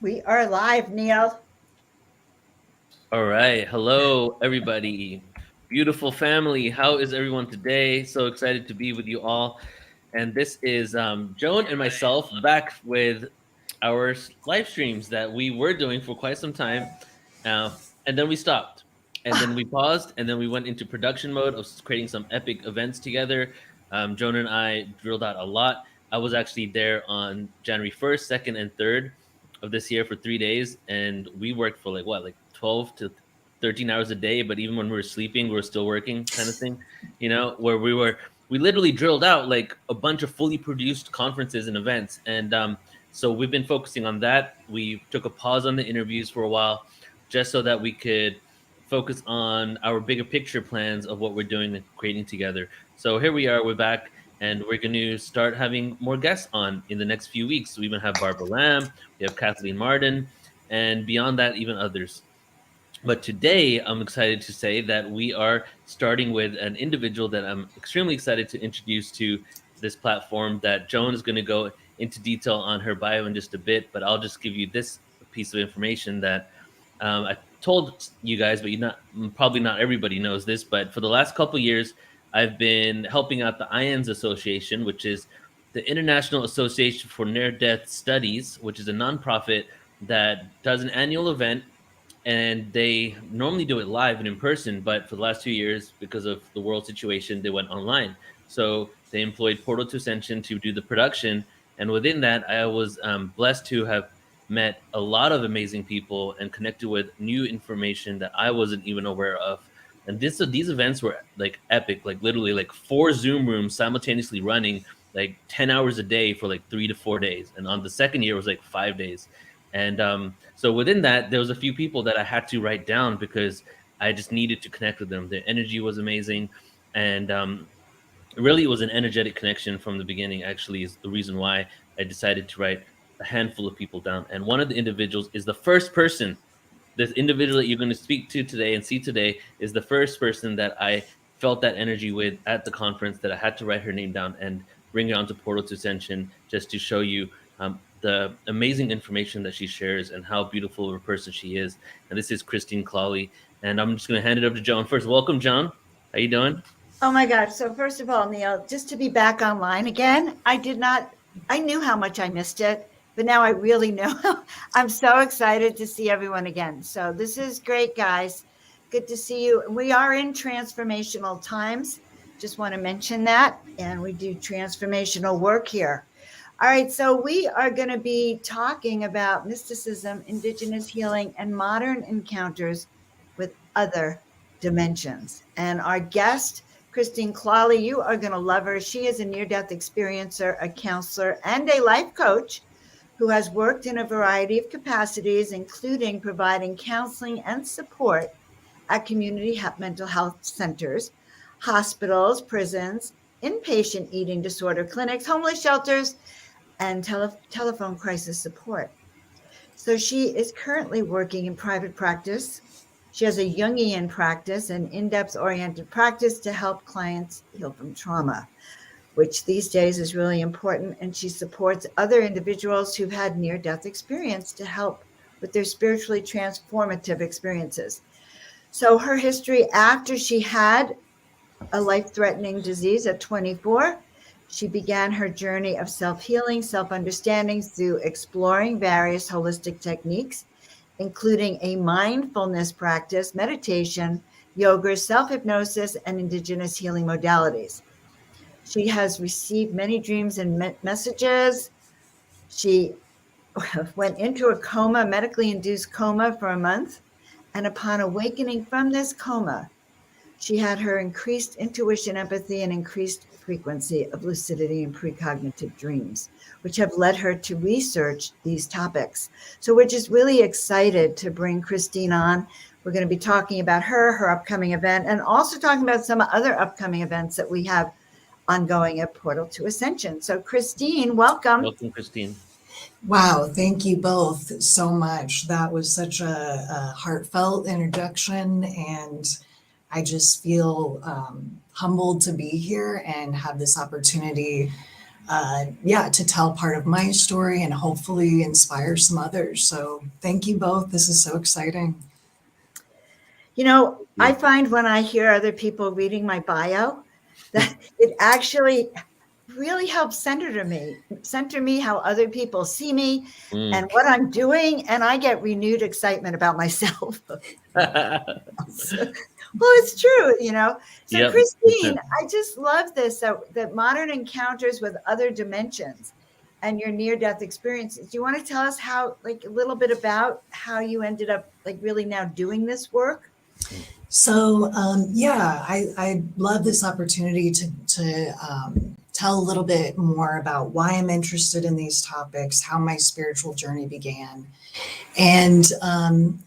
We are live, Neil. All right. Hello, everybody. Beautiful family. How is everyone today? So excited to be with you all. And this is Joan and myself back with our live streams that we were doing for quite some time. Uh, and then we stopped. And then we paused. And then we went into production mode of creating some epic events together. Joan and I drilled out a lot. I was actually there on January 1st, 2nd, and 3rd of this year for 3 days, and we worked for like 12 to 13 hours a day. But even when we were sleeping, we were still working, kind of thing. Where we literally drilled out like a bunch of fully produced conferences and events, and so we've been focusing on that. We took a pause on the interviews for a while, just so that we could focus on our bigger picture plans of what we're doing and creating together. So here we are, we're back, and we're going to start having more guests on in the next few weeks. So we even have Barbara Lamb, we have Kathleen Martin, and beyond that, even others. But today, I'm excited to say that we are starting with an individual that I'm extremely excited to introduce to this platform. That Joan is going to go into detail on her bio in just a bit, but I'll just give you this piece of information that I told you guys, but probably not everybody knows this. But for the last couple of years, I've been helping out the IANS Association, which is the International Association for Near-Death Studies, which is a nonprofit that does an annual event, and they normally do it live and in person, but for the last 2 years, because of the world situation, they went online. So they employed Portal to Ascension to do the production, and within that, I was blessed to have met a lot of amazing people and connected with new information that I wasn't even aware of. And these events were like epic, like literally like 4 Zoom rooms simultaneously running like 10 hours a day for like 3 to 4 days, and on the second year it was like 5 days. And so within that, there was a few people that I had to write down because I just needed to connect with them. Their energy was amazing, and really, it was an energetic connection from the beginning. Actually, is the reason why I decided to write a handful of people down. And one of the individuals is the first person. This individual that you're going to speak to today and see today is the first person that I felt that energy with at the conference, that I had to write her name down and bring her onto Portal to Ascension just to show you the amazing information that she shares and how beautiful of a person she is. And this is Christine Clawley. And I'm just going to hand it over to Joan first. Welcome, Joan. How you doing? Oh my gosh. So, first of all, Neil, just to be back online again, I knew how much I missed it, but now I really know. I'm so excited to see everyone again. So, this is great, guys. Good to see you. We are in transformational times. Just want to mention that. And we do transformational work here. All right. So, we are going to be talking about mysticism, indigenous healing, and modern encounters with other dimensions. And our guest, Christine Clawley, you are going to love her. She is a near death experiencer, a counselor, and a life coach who has worked in a variety of capacities, including providing counseling and support at community mental health centers, hospitals, prisons, inpatient eating disorder clinics, homeless shelters, and telephone crisis support. So she is currently working in private practice. She has a Jungian practice, an in depth oriented practice to help clients heal from trauma, which these days is really important. And she supports other individuals who've had near death experience to help with their spiritually transformative experiences. So, her history after she had a life threatening disease at 24, she began her journey of self healing, self understanding through exploring various holistic techniques, including a mindfulness practice, meditation, yoga, self hypnosis, and indigenous healing modalities. She has received many dreams and messages. She went into a coma, medically induced coma for a month. And upon awakening from this coma, she had her increased intuition, empathy, and increased frequency of lucidity and precognitive dreams, which have led her to research these topics. So we're just really excited to bring Christine on. We're going to be talking about her upcoming event, and also talking about some other upcoming events that we have ongoing at Portal to Ascension. So, Christine, welcome. Welcome, Christine. Wow, thank you both so much. That was such a heartfelt introduction, and I just feel humbled to be here and have this opportunity to tell part of my story and hopefully inspire some others. So thank you both. This is so exciting. You know, I find when I hear other people reading my bio that it actually really helps center me how other people see me and what I'm doing. And I get renewed excitement about myself. Well, it's true, you know. So, Yep. Christine, I just love this that modern encounters with other dimensions and your near-death experiences. Do you want to tell us how, like, a little bit about how you ended up, like, really now doing this work? So, I love this opportunity to tell a little bit more about why I'm interested in these topics, how my spiritual journey began, and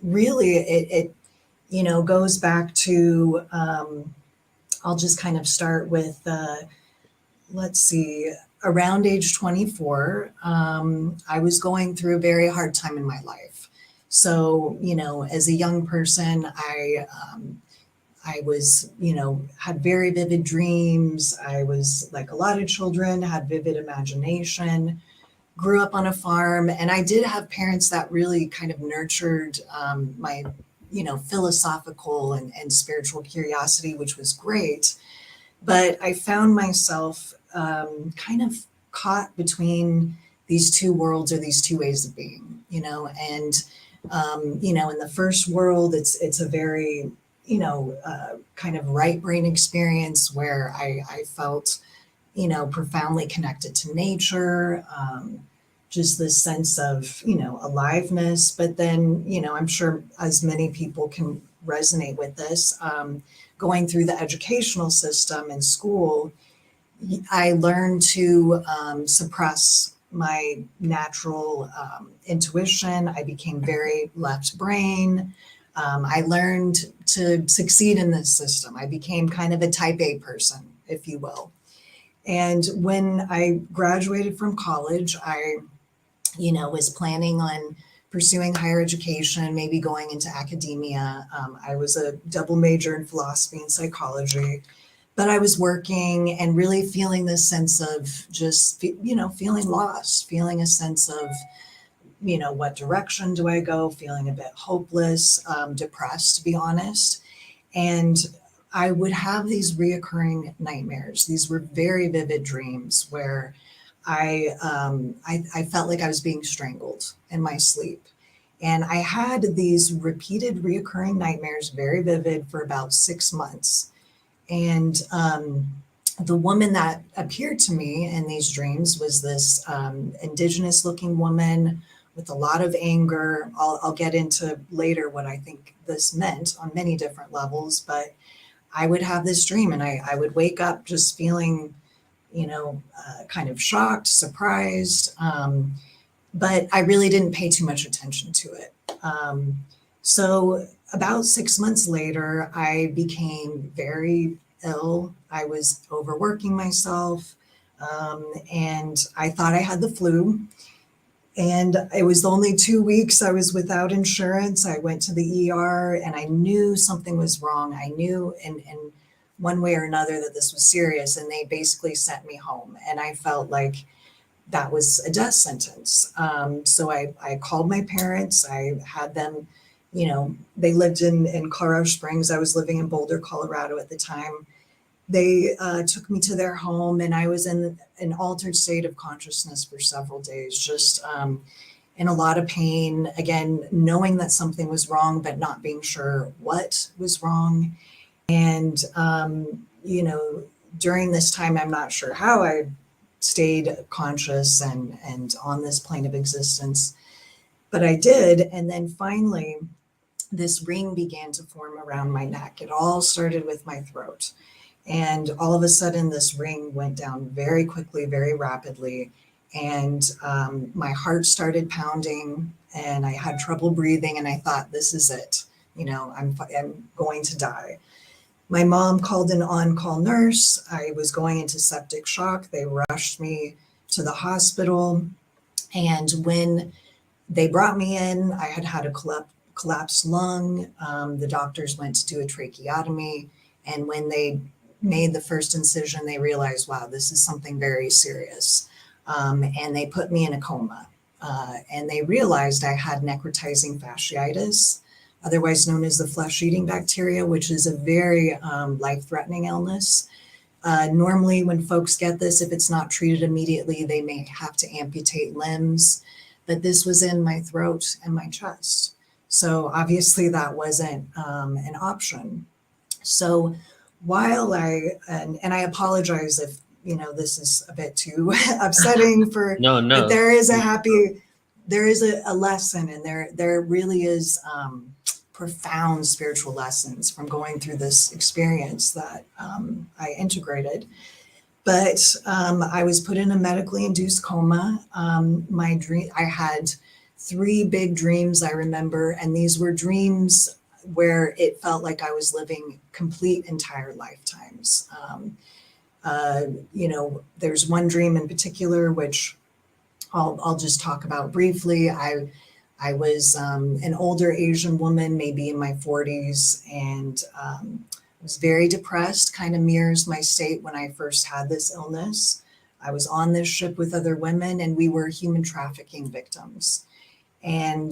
really, it goes back to. I'll just kind of start with, let's see, around age 24, I was going through a very hard time in my life. So, as a young person, I was, had very vivid dreams. I was like a lot of children, had vivid imagination, grew up on a farm, and I did have parents that really kind of nurtured my, philosophical and spiritual curiosity, which was great. But I found myself kind of caught between these two worlds or these two ways of being, and in the first world, it's a very kind of right brain experience where I felt, profoundly connected to nature, just this sense of, aliveness. But then, I'm sure as many people can resonate with this, going through the educational system in school, I learned to suppress my natural intuition. I became very left brain. I learned to succeed in this system. I became kind of a type A person, if you will. And when I graduated from college, I, was planning on pursuing higher education, maybe going into academia. I was a double major in philosophy and psychology, but I was working and really feeling this sense of just, feeling lost, feeling a sense of, what direction do I go? Feeling a bit hopeless, depressed, to be honest. And I would have these reoccurring nightmares. These were very vivid dreams where I felt like I was being strangled in my sleep. And I had these repeated reoccurring nightmares, very vivid, for about 6 months. And the woman that appeared to me in these dreams was this indigenous looking woman with a lot of anger. I'll get into later what I think this meant on many different levels, but I would have this dream and I would wake up just feeling, kind of shocked, surprised, but I really didn't pay too much attention to it. So about 6 months later, I became very ill. I was overworking myself, and I thought I had the flu. And it was only 2 weeks I was without insurance. I went to the ER and I knew something was wrong. I knew in one way or another that this was serious, and they basically sent me home. And I felt like that was a death sentence. So I called my parents. I had them, they lived in Colorado Springs. I was living in Boulder, Colorado at the time. They took me to their home, and I was in an altered state of consciousness for several days, just in a lot of pain, again, knowing that something was wrong, but not being sure what was wrong. And, during this time, I'm not sure how I stayed conscious and on this plane of existence, but I did. And then finally, this ring began to form around my neck. It all started with my throat. And all of a sudden, this ring went down very quickly, very rapidly. And my heart started pounding and I had trouble breathing. And I thought, this is it. I'm going to die. My mom called an on-call nurse. I was going into septic shock. They rushed me to the hospital. And when they brought me in, I had a collapsed lung. The doctors went to do a tracheotomy. And when they made the first incision, they realized, wow, this is something very serious. and they put me in a coma. And they realized I had necrotizing fasciitis, otherwise known as the flesh-eating bacteria, which is a very life-threatening illness. Normally, when folks get this, if it's not treated immediately, they may have to amputate limbs. But this was in my throat and my chest. So obviously that wasn't an option. So while and I apologize if, this is a bit too upsetting No, but there is a lesson, and there really is profound spiritual lessons from going through this experience that I integrated. But I was put in a medically induced coma. I had 3 big dreams I remember, and these were dreams where it felt like I was living complete entire lifetimes. There's one dream in particular, which I'll just talk about briefly. I was an older Asian woman, maybe in my 40s, and was very depressed, kind of mirrors my state when I first had this illness. I was on this ship with other women, and we were human trafficking victims. And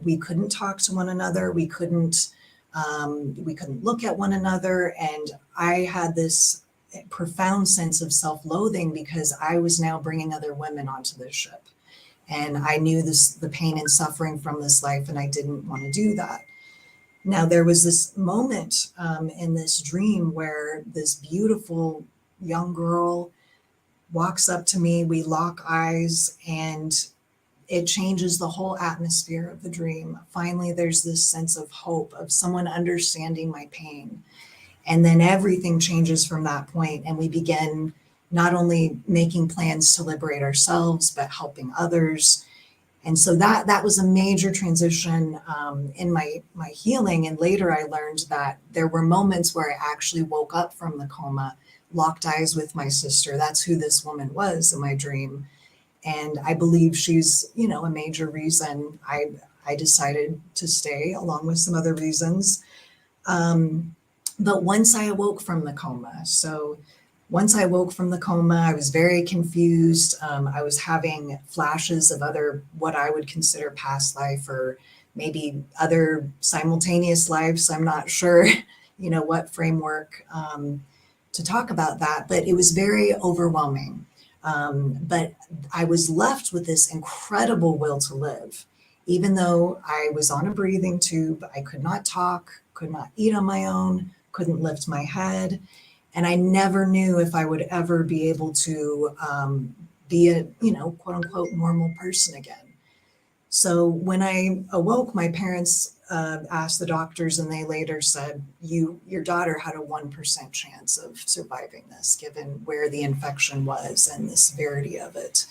we couldn't talk to one another. We couldn't look at one another. And I had this profound sense of self-loathing because I was now bringing other women onto this ship. And I knew the pain and suffering from this life, and I didn't want to do that. Now, there was this moment in this dream where this beautiful young girl walks up to me, we lock eyes, and it changes the whole atmosphere of the dream. Finally, there's this sense of hope, of someone understanding my pain. And then everything changes from that point, and we begin not only making plans to liberate ourselves, but helping others. And so that was a major transition in my healing. And later I learned that there were moments where I actually woke up from the coma, locked eyes with my sister. That's who this woman was in my dream. And I believe she's, a major reason I decided to stay, along with some other reasons. But once I awoke from the coma, I was very confused. I was having flashes of what I would consider past life, or maybe other simultaneous lives. I'm not sure, what framework to talk about that, but it was very overwhelming. But I was left with this incredible will to live. Even though I was on a breathing tube, I could not talk, could not eat on my own, couldn't lift my head. And I never knew if I would ever be able to be a, quote unquote, normal person again. So when I awoke, my parents asked the doctors, and they later said, your daughter had a 1% chance of surviving this, given where the infection was and the severity of it.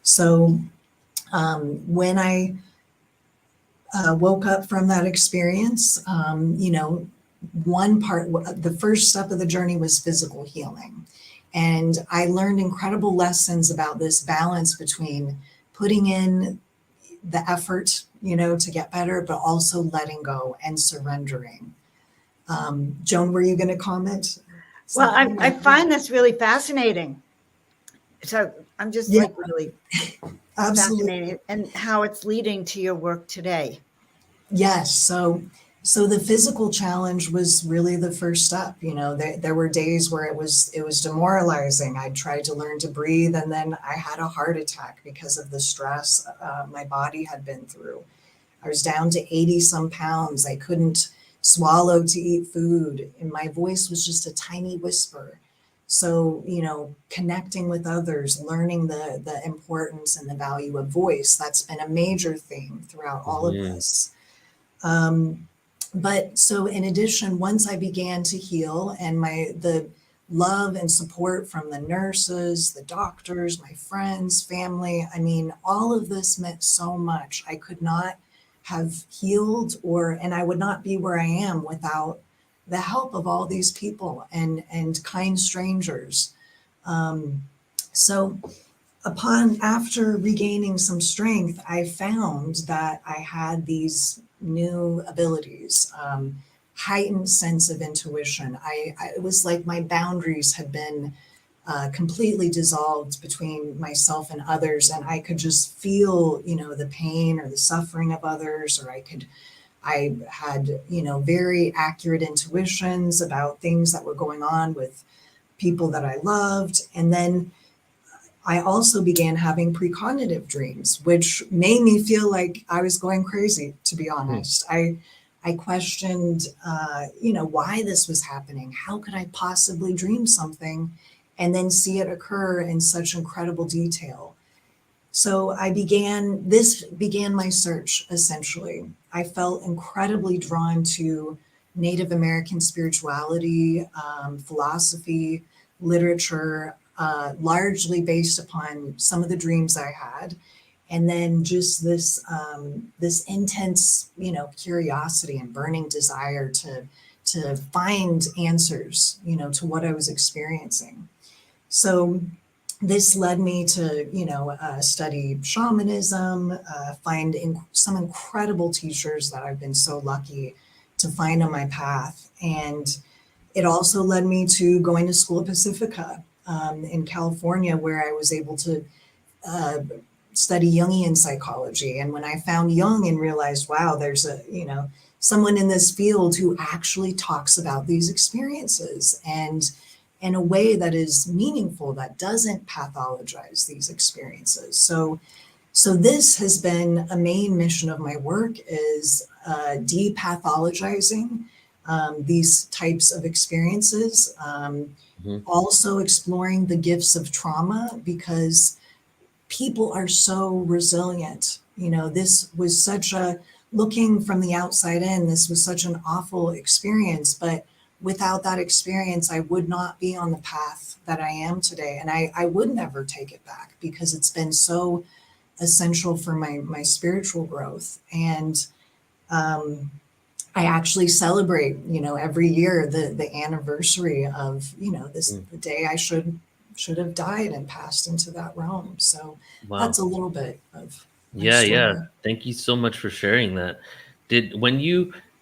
So when I woke up from that experience, the first step of the journey was physical healing. And I learned incredible lessons about this balance between putting in the effort, to get better, but also letting go and surrendering. Joan, were you going to comment? Well, I find this really fascinating. So I'm just really absolutely fascinated, and how it's leading to your work today. Yes. So the physical challenge was really the first step. There were days where it was demoralizing. I tried to learn to breathe, and then I had a heart attack because of the stress my body had been through. I was down to 80 some pounds. I couldn't swallow to eat food, and my voice was just a tiny whisper. So, connecting with others, learning the importance and the value of voice, that's been a major theme throughout all of this. But so in addition, once I began to heal, and the love and support from the nurses, the doctors, my friends, family, all of this meant so much. I could not have healed, and I would not be where I am without the help of all these people and kind strangers. So after regaining some strength, I found that I had these new abilities, heightened sense of intuition. It was like my boundaries had been completely dissolved between myself and others. And I could just feel, the pain or the suffering of others, or I had, very accurate intuitions about things that were going on with people that I loved. And then I also began having precognitive dreams, which made me feel like I was going crazy, to be honest. I questioned, why this was happening. How could I possibly dream something and then see it occur in such incredible detail? So this began my search, essentially. I felt incredibly drawn to Native American spirituality, philosophy, literature, largely based upon some of the dreams I had. And then just this intense, curiosity and burning desire to find answers, to what I was experiencing. So this led me to, study shamanism, find some incredible teachers that I've been so lucky to find on my path. And it also led me to going to School of Pacifica in California, where I was able to study Jungian psychology. And when I found Jung and realized, wow, there's someone in this field who actually talks about these experiences and in a way that is meaningful, that doesn't pathologize these experiences. So this has been a main mission of my work, is depathologizing these types of experiences. Also exploring the gifts of trauma, because people are so resilient. This was looking from the outside in, this was such an awful experience, but without that experience, I would not be on the path that I am today. And I would never take it back, because it's been so essential for my spiritual growth. And I actually celebrate, every year the anniversary of, the day I should have died and passed into that realm. So Wow. that's a little bit of my Yeah, story. yeah. Thank you so much for sharing that.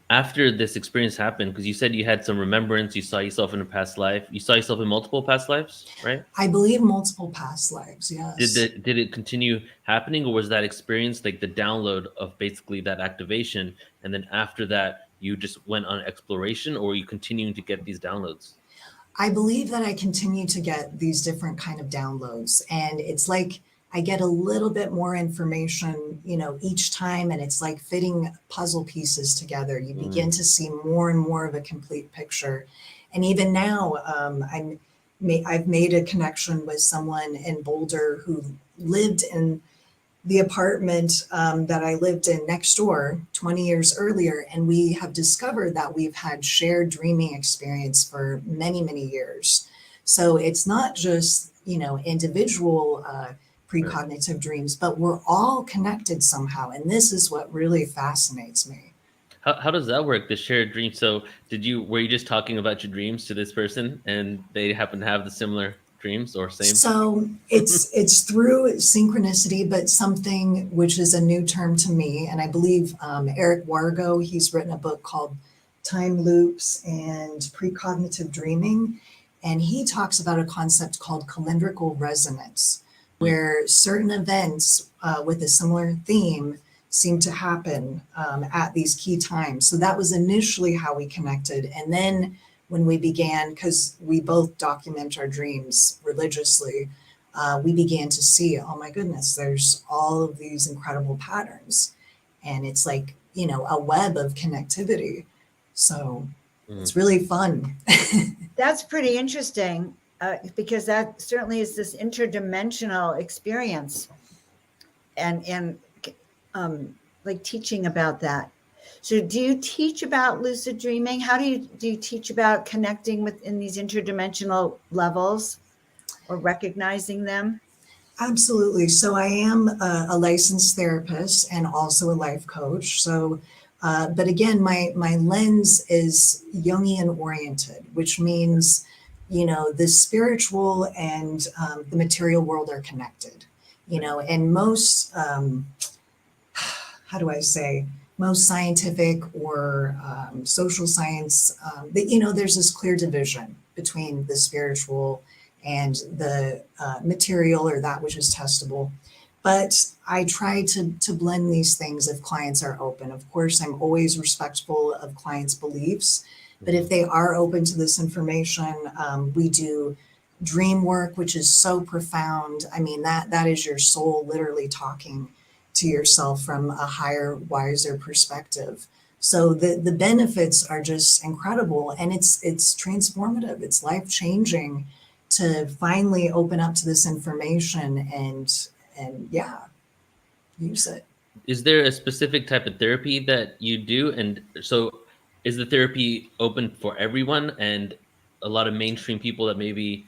After this experience happened, because you said you had some remembrance, you saw yourself in a past life, you saw yourself in multiple past lives, right? I believe multiple past lives, yes. Did it continue happening, or was that experience like the download of basically that activation, and then after that you just went on exploration, or are you continuing to get these downloads? I believe that I continue to get these different kind of downloads, and it's like I get a little bit more information, each time, and it's like fitting puzzle pieces together. You begin to see more and more of a complete picture. And even now, I've made a connection with someone in Boulder who lived in the apartment that I lived in next door 20 years earlier. And we have discovered that we've had shared dreaming experience for many, many years. So it's not just, individual precognitive dreams, but we're all connected somehow. And this is what really fascinates me. How does that work, the shared dream? So were you just talking about your dreams to this person and they happen to have the similar dreams or same? So it's through synchronicity, but something which is a new term to me. And I believe Eric Wargo, he's written a book called Time Loops and Precognitive Dreaming. And he talks about a concept called calendrical resonance, where certain events with a similar theme seem to happen at these key times. So that was initially how we connected. And then when we began, because we both document our dreams religiously, we began to see, oh my goodness, there's all of these incredible patterns. And it's like, a web of connectivity. So it's really fun. That's pretty interesting, because that certainly is this interdimensional experience, and like teaching about that. So do you teach about lucid dreaming? How do you teach about connecting within these interdimensional levels or recognizing them? Absolutely. So I am a licensed therapist and also a life coach. So, but again, my lens is Jungian oriented, which means, the spiritual and the material world are connected, and most, how do I say, most scientific or social science, there's this clear division between the spiritual and the material or that which is testable. But I try to blend these things if clients are open. Of course, I'm always respectful of clients' beliefs, but if they are open to this information, we do dream work, which is so profound. I mean, that is your soul literally talking to yourself from a higher, wiser perspective. So the benefits are just incredible, and it's transformative. It's life-changing to finally open up to this information and yeah, use it. Is there a specific type of therapy that you do? And so is the therapy open for everyone? And a lot of mainstream people that maybe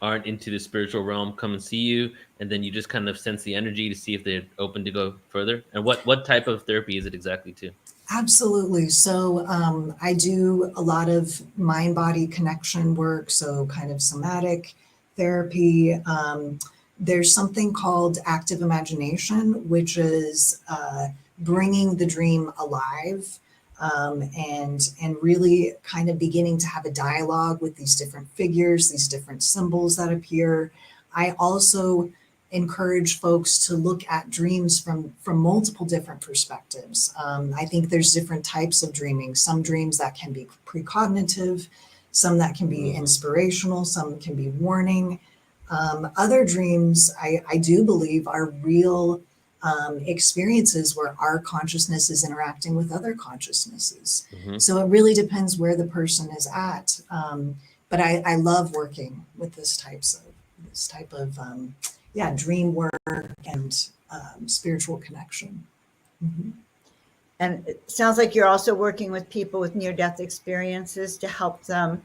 aren't into the spiritual realm come and see you, and then you just kind of sense the energy to see if they're open to go further? And what type of therapy is it exactly too? Absolutely. So I do a lot of mind-body connection work, so kind of somatic therapy. There's something called active imagination, which is bringing the dream alive, and really kind of beginning to have a dialogue with these different figures, these different symbols that appear. I also encourage folks to look at dreams from multiple different perspectives. I think there's different types of dreaming. Some dreams that can be precognitive, some that can be inspirational, some can be warning. Other dreams, I do believe, are real experiences where our consciousness is interacting with other consciousnesses. So it really depends where the person is at. But I love working with this type of dream work and spiritual connection. Mm-hmm. And it sounds like you're also working with people with near-death experiences to help them.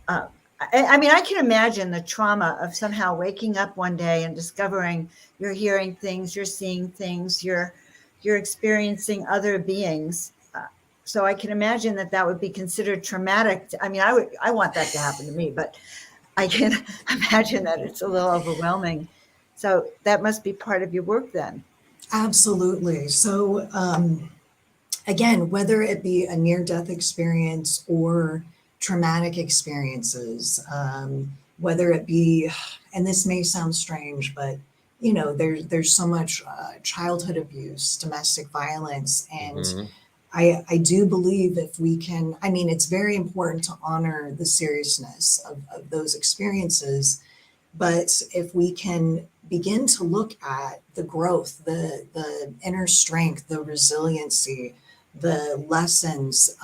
I mean, I can imagine the trauma of somehow waking up one day and discovering you're hearing things, you're seeing things, you're experiencing other beings. So I can imagine that would be considered traumatic. I mean, I want that to happen to me, but I can imagine that it's a little overwhelming. So that must be part of your work then. Absolutely. So again, whether it be a near-death experience or traumatic experiences, whether it be, and this may sound strange, but you know, there's so much childhood abuse, domestic violence, and I do believe if we can, I mean, it's very important to honor the seriousness of those experiences, but if we can begin to look at the growth, the inner strength, the resiliency, the lessons,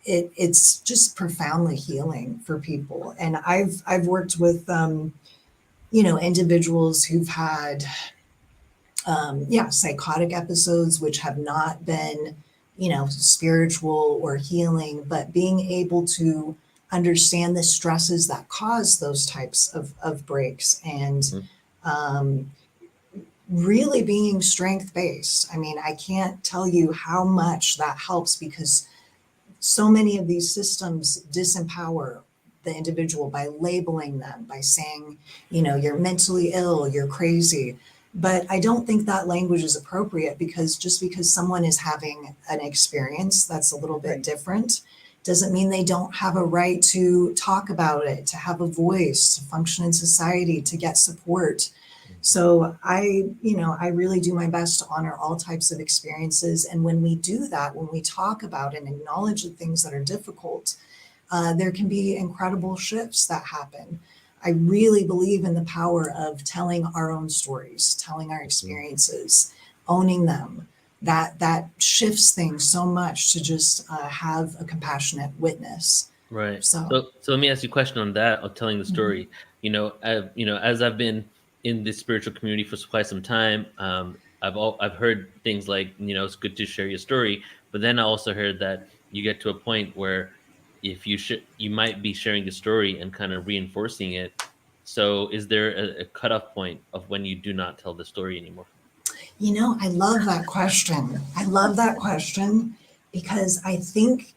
it's just profoundly healing for people. And I've worked with individuals who've had psychotic episodes which have not been spiritual or healing, but being able to understand the stresses that cause those types of breaks and really being strength-based. I mean, I can't tell you how much that helps, because so many of these systems disempower the individual by labeling them, by saying, you're mentally ill, you're crazy. But I don't think that language is appropriate, because just because someone is having an experience that's a little bit different doesn't mean they don't have a right to talk about it, to have a voice, to function in society, to get support. So I really do my best to honor all types of experiences. And when we do that, when we talk about and acknowledge the things that are difficult, there can be incredible shifts that happen. I really believe in the power of telling our own stories, telling our experiences, owning them. That shifts things so much to just have a compassionate witness. Right. So let me ask you a question on that, of telling the story. As I've been in the spiritual community for quite some time, I've heard things like, it's good to share your story, but then I also heard that you get to a point where if you might be sharing the story and kind of reinforcing it. So is there a cutoff point of when you do not tell the story anymore? I love that question. I love that question, because I think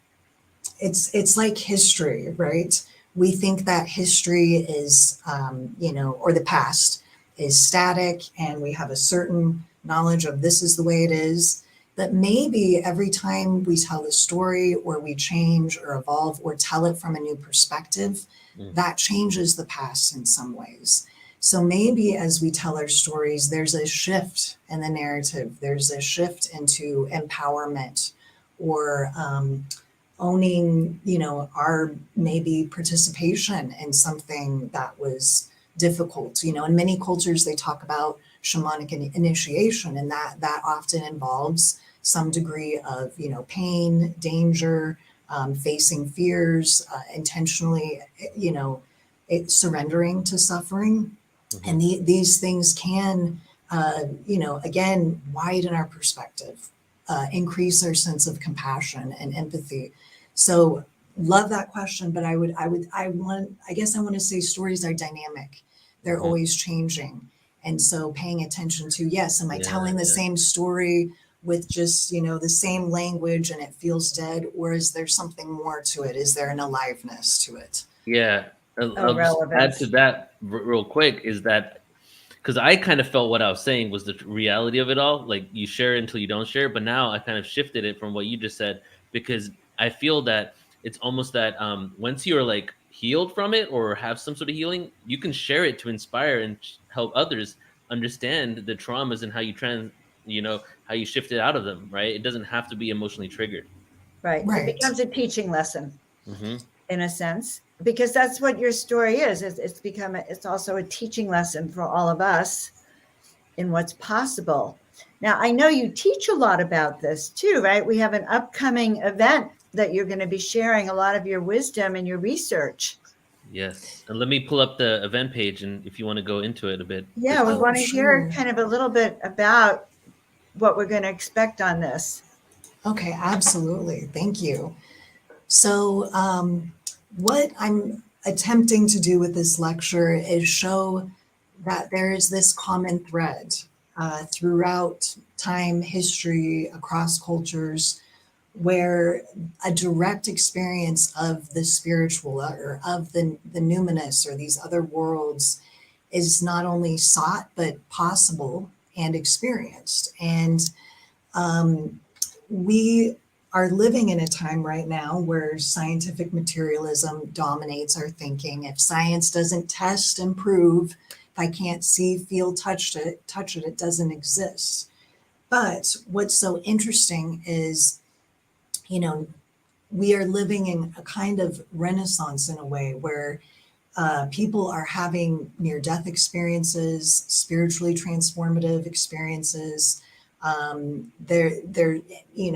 it's like history, right? We think that history is, or the past is static, and we have a certain knowledge of this is the way it is. But maybe every time we tell the story or we change or evolve or tell it from a new perspective, that changes the past in some ways. So maybe as we tell our stories, there's a shift in the narrative, there's a shift into empowerment or owning, our maybe participation in something that was difficult. In many cultures, they talk about shamanic initiation, and that often involves some degree of, pain, danger, facing fears, intentionally, surrendering to suffering. And these things can, again, widen our perspective, increase our sense of compassion and empathy. So love that question, but I guess I want to say stories are dynamic. They're always changing. And so paying attention to, yes, am I telling the same story with just, the same language and it feels dead, or is there something more to it? Is there an aliveness to it? Yeah. I'll just add to that real quick is that because I kind of felt what I was saying was the reality of it all. Like you share it until you don't share it. But now I kind of shifted it from what you just said, because I feel that it's almost that once you're like healed from it or have some sort of healing, you can share it to inspire and help others understand the traumas and how how you shifted out of them. Right. It doesn't have to be emotionally triggered. Right. It becomes a teaching lesson in a sense, because that's what your story is. It's also a teaching lesson for all of us in what's possible. Now, I know you teach a lot about this too, right? We have an upcoming event that you're going to be sharing a lot of your wisdom and your research. Yes. And let me pull up the event page, and if you want to go into it a bit. Yeah, we want to hear kind of a little bit about what we're going to expect on this. Okay, absolutely. Thank you. So what I'm attempting to do with this lecture is show that there is this common thread throughout time, history, across cultures, where a direct experience of the spiritual or of the numinous or these other worlds is not only sought, but possible and experienced. And we are living in a time right now where scientific materialism dominates our thinking. If science doesn't test and prove, if I can't see, feel, touch it, it doesn't exist. But what's so interesting is, we are living in a kind of renaissance in a way where people are having near-death experiences, spiritually transformative experiences.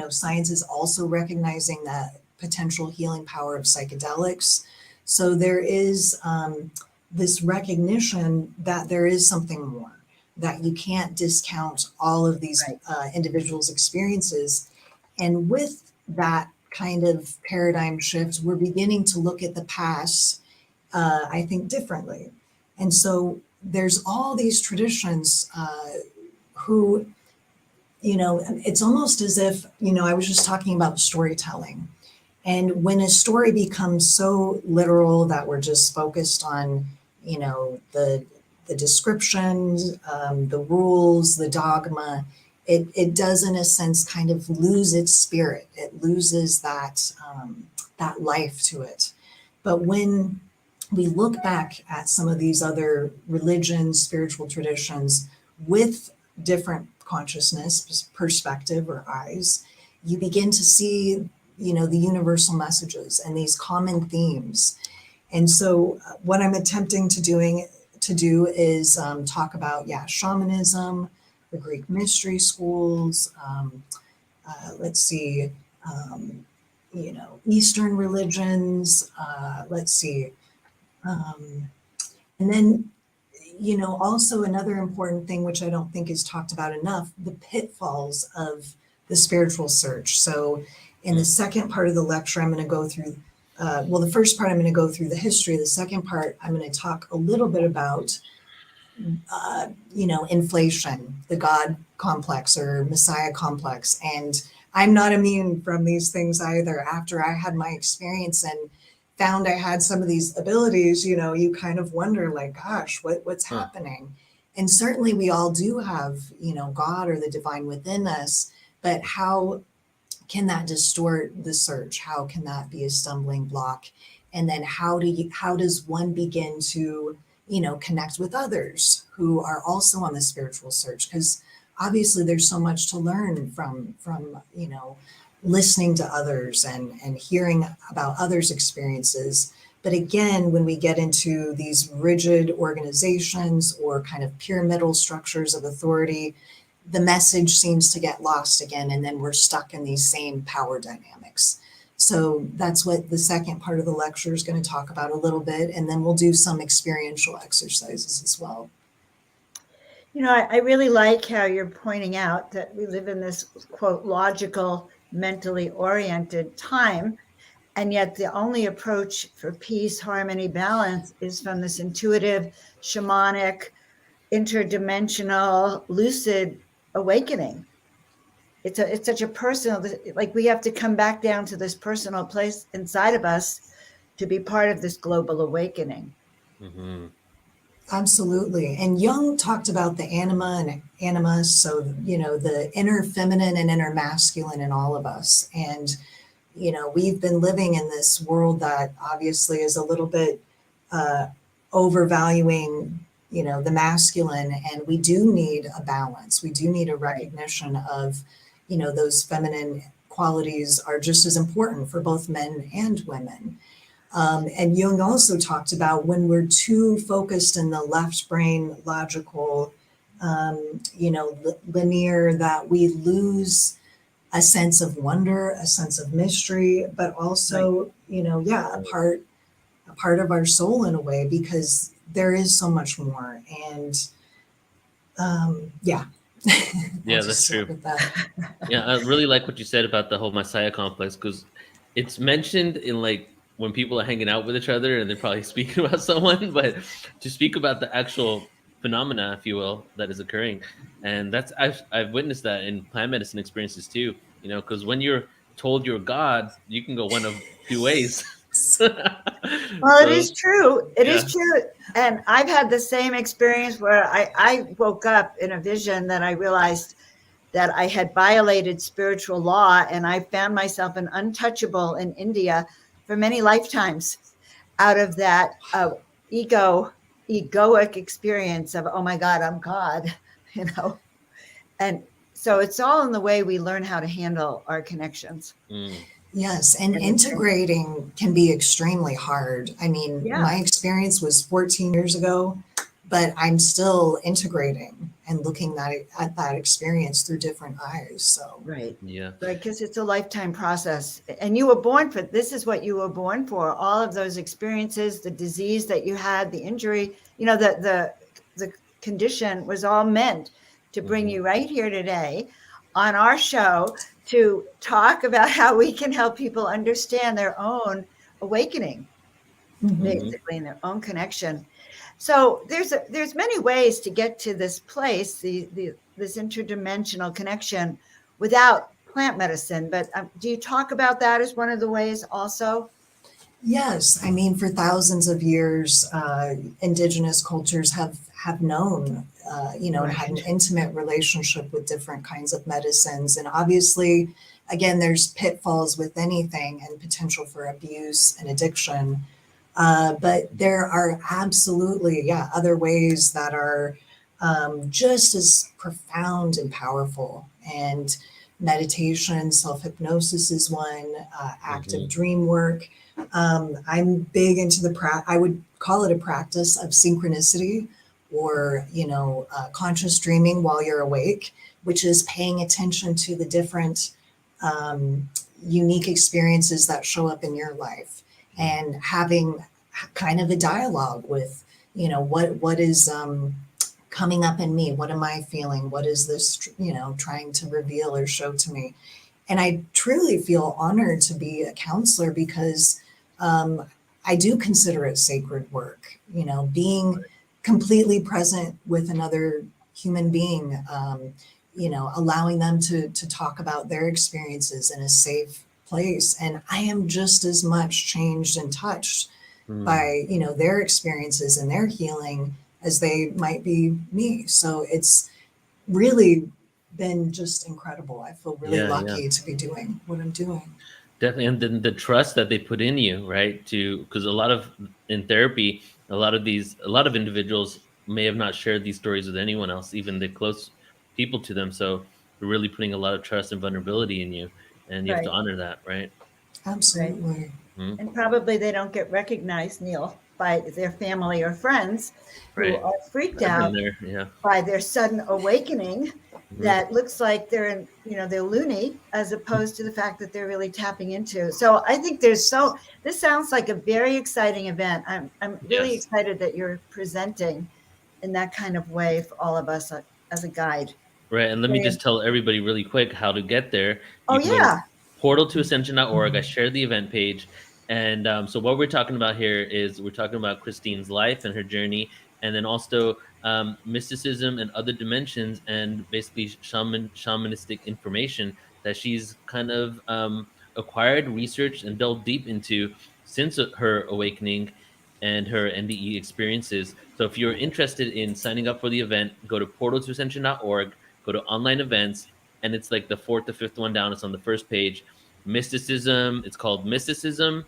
Science is also recognizing that potential healing power of psychedelics. So there is this recognition that there is something more, that you can't discount all of these individuals' experiences. And with that kind of paradigm shift, we're beginning to look at the past, I think, differently. And so there's all these traditions who, it's almost as if, I was just talking about storytelling. And when a story becomes so literal that we're just focused on, the descriptions, the rules, the dogma, it does in a sense kind of lose its spirit. It loses that life to it. But when we look back at some of these other religions, spiritual traditions with different consciousness, perspective, or eyes, you begin to see, the universal messages and these common themes. And so what I'm attempting to do is talk about, shamanism, the Greek mystery schools, Eastern religions, and then, also another important thing, which I don't think is talked about enough, the pitfalls of the spiritual search. So in the second part of the lecture, I'm going to go through, the first part, I'm going to go through the history. The second part, I'm going to talk a little bit about, inflation, the God complex or Messiah complex. And I'm not immune from these things either. After I had my experience and found I had some of these abilities, you kind of wonder, like, gosh, what's happening? And certainly we all do have, God or the divine within us, but how can that distort the search? How can that be a stumbling block? And then how does one begin to, connect with others who are also on the spiritual search? Because obviously there's so much to learn from listening to others and hearing about others' experiences. But again, when we get into these rigid organizations or kind of pyramidal structures of authority, the message seems to get lost again, and then we're stuck in these same power dynamics. So that's what the second part of the lecture is going to talk about a little bit, and then we'll do some experiential exercises as well. I really like how you're pointing out that we live in this, quote, logical, mentally oriented time. And yet the only approach for peace, harmony, balance is from this intuitive, shamanic, interdimensional, lucid awakening. It's such a personal, like we have to come back down to this personal place inside of us to be part of this global awakening. Mm-hmm. Absolutely. And Jung talked about the anima and animus, so, the inner feminine and inner masculine in all of us. And, we've been living in this world that obviously is a little bit overvaluing, the masculine, and we do need a balance. We do need a recognition of, those feminine qualities are just as important for both men and women. And Jung also talked about when we're too focused in the left brain, logical, linear, that we lose a sense of wonder, a sense of mystery, but also, a part of our soul in a way, because there is so much more. And yeah. Yeah, that's true. Yeah, I really like what you said about the whole Messiah complex, because it's mentioned in like when people are hanging out with each other and they're probably speaking about someone, but to speak about the actual phenomena, if you will, that is occurring. And that's I've witnessed that in plant medicine experiences too, because when you're told you're God, you can go one of two ways. Well, it is true. It is true. And I've had the same experience where I woke up in a vision that I realized that I had violated spiritual law, and I found myself an untouchable in India for many lifetimes out of that egoic experience of, oh my God, I'm God, And so it's all in the way we learn how to handle our connections. Yes, and integrating can be extremely hard. I mean, my experience was 14 years ago, but I'm still integrating and looking at that experience through different eyes. So right, because it's a lifetime process, and you were born for this. Is what you were born for. All of those experiences, the disease that you had, the injury, the condition was all meant to bring you right here today on our show to talk about how we can help people understand their own awakening, basically, in their own connection. So there's many ways to get to this place, this interdimensional connection, without plant medicine. But do you talk about that as one of the ways also? Yes, I mean, for thousands of years, indigenous cultures have known, and had an intimate relationship with different kinds of medicines. And obviously, again, there's pitfalls with anything and potential for abuse and addiction. But there are absolutely, other ways that are just as profound and powerful. And meditation, self-hypnosis is one, active dream work. I'm big into I would call it a practice of synchronicity, or, conscious dreaming while you're awake, which is paying attention to the different unique experiences that show up in your life, and having kind of a dialogue with, what is coming up in me? What am I feeling? What is this, trying to reveal or show to me? And I truly feel honored to be a counselor, because I do consider it sacred work, being completely present with another human being, allowing them to talk about their experiences in a safe place. And I am just as much changed and touched by, their experiences and their healing as they might be me. So it's really been just incredible. I feel really Yeah, lucky to be doing what I'm doing. definitely. And then the trust that they put in you, right? Because a lot of in therapy, a lot of individuals may have not shared these stories with anyone else, even the close people to them. So they're really putting a lot of trust and vulnerability in you, and you have to Right, honor that, right? right. Absolutely. Mhm. And probably they don't get recognized, Neil, by their family or friends who Right. are freaked I've been out there. Yeah. by their sudden awakening Mhm. that looks like they're in, they're loony as opposed to the fact that they're really tapping into. So I think this sounds like a very exciting event. I'm really Yes. excited that you're presenting in that kind of way for all of us as a guide. Right. And let me Very, just tell everybody really quick how to get there. oh You can go to yeah. portaltoascension.org. I shared the event page. And so, what we're talking about here is we're talking about Christine's life and her journey, and then also mysticism and other dimensions, and basically shamanistic information that she's kind of acquired, researched, and delved deep into since her awakening and her NDE experiences. So if you're interested in signing up for the event, go to portaltoascension.org, go to online events, and it's like the fourth or fifth one down. It's on the first page. Mysticism, it's called Mysticism,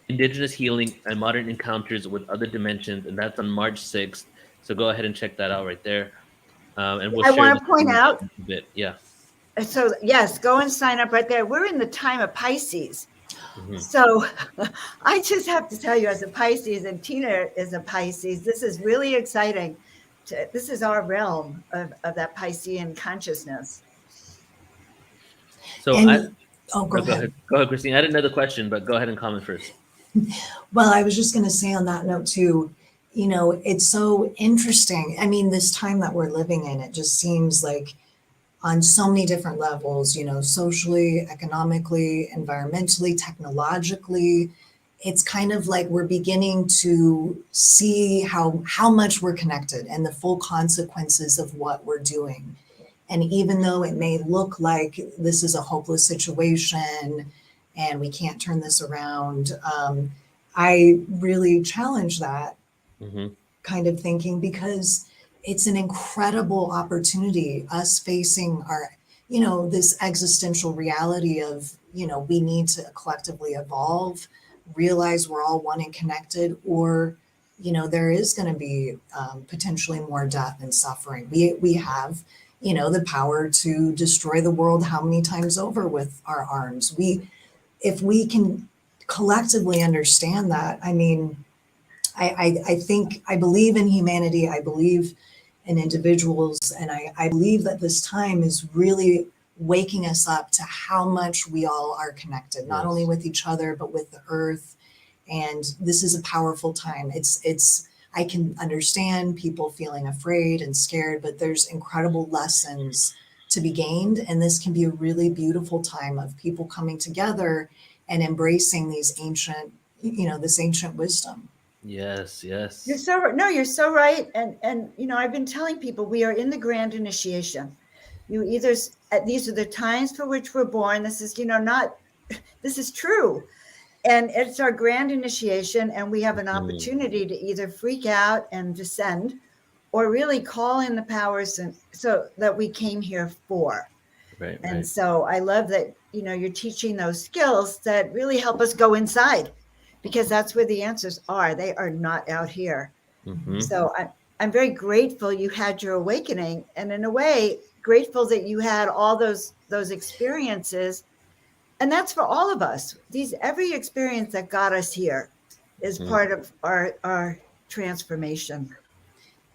Indigenous Healing, and Modern Encounters with Other Dimensions, and that's on March 6th. So go ahead and check that out right there. And we'll I share want this to point in out, a bit. Yeah. so yes, go and sign up right there. We're in the time of Pisces. Mhm. So I just have to tell you, as a Pisces, and Tina is a Pisces, this is really exciting. This is our realm of that Piscean consciousness. So And go oh, go ahead. ahead. Go ahead, Christine. I had another question, but go ahead and comment first. Well, I was just going to say on that note too, it's so interesting. I mean, this time that we're living in, it just seems like on so many different levels, socially, economically, environmentally, technologically, it's kind of like we're beginning to see how much we're connected and the full consequences of what we're doing. And even though it may look like this is a hopeless situation and we can't turn this around, I really challenge that Hmm. kind of thinking because it's an incredible opportunity, us facing our, this existential reality of, we need to collectively evolve, realize we're all one and connected, or, there is going to be potentially more death and suffering. We have, the power to destroy the world how many times over with our arms. If we can collectively understand that, I mean, I think I believe in humanity. I believe in individuals. And I believe that this time is really waking us up to how much we all are connected, not only Yes. with each other, but with the earth. And this is a powerful time. I can understand people feeling afraid and scared, but there's incredible lessons to be gained. And this can be a really beautiful time of people coming together and embracing these ancient, this ancient wisdom. Yes. You're Yes. so no, you're so right. And I've been telling people we are in the grand initiation. You either these are the times for which we're born. This is not this is true. And it's our grand initiation, and we have an Mhm. opportunity to either freak out and descend or really call in the powers and so that we came here for. Right. And Right. so I love that, you're teaching those skills that really help us go inside because that's where the answers are. They are not out here. Hmm. So I'm very grateful you had your awakening, and in a way, grateful that you had all those experiences. And that's for all of us. Every experience that got us here is Hmm. part of our transformation